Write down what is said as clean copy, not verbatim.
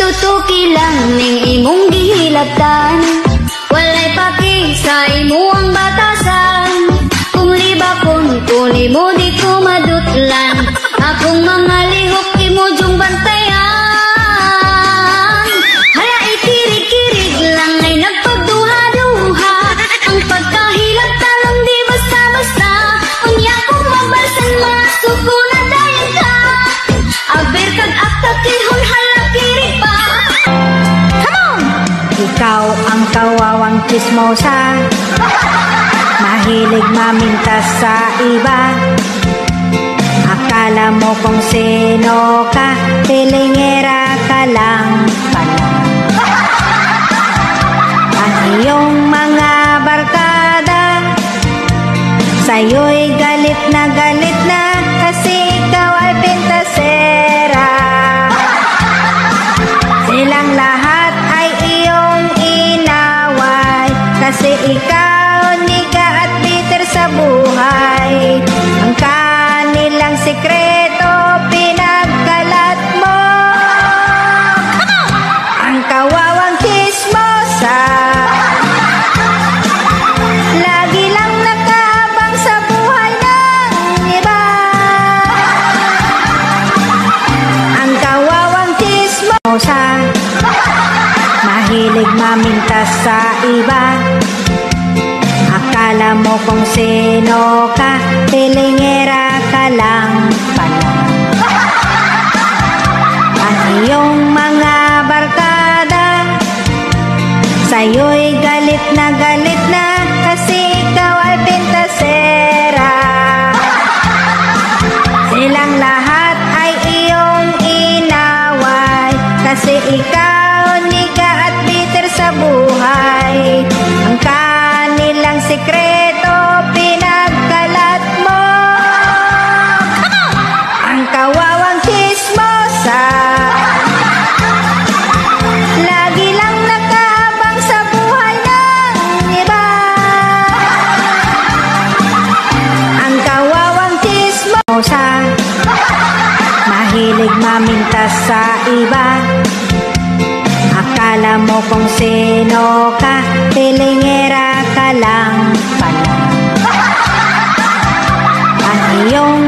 tutuki lang ning imong gihilabtan. Walay paki sa imuang batasan. Kung libakon ko nimo di ko madutlan. Akong mga lihok imo jung bantayan. Hala ikirig-kirig lang ay nagpagduha-duha. Ang pagkahilab talong di basta-basta. Unya kong mabalsan masuko na dayon ka. Aber kag akakihon hala kirig pa. Come on! Ikaw ang kawawang chismosa, mahilig mamintas sa iba. Akala mo kung sino ka, pilingera ka lang pala. Ang iyong mga barkada sa'yo'y galit na kasi ikaw ay pintasera. Silang lahat ay iyong inaway kasi ikaw niga at bitter sa buhay. Ang kanilang sikreto pinagkalat mo. Ang kawawang chismosa, lagi lang nakaabang sa buhay ng iba. Ang kawawang chismosa, mahilig mamintas sa iba. Akala mo kung sino ka, pilingera ka lang pala. Ang iyong mga barkada sa'yo'y galit na kasi ikaw ay pintasera. Silang lahat ay iyong inaway kasi ikaw niga at bitter sa buhay. Ang kanilang sikreto pinagkalat mo. Ang kawawang chismosa, lagi lang nakaabang sa buhay ng iba. Ang kawawang chismosa, mahilig mamintas sa iba. Akala mo kung sino ka, pilingera ka lang pala. Ang iyong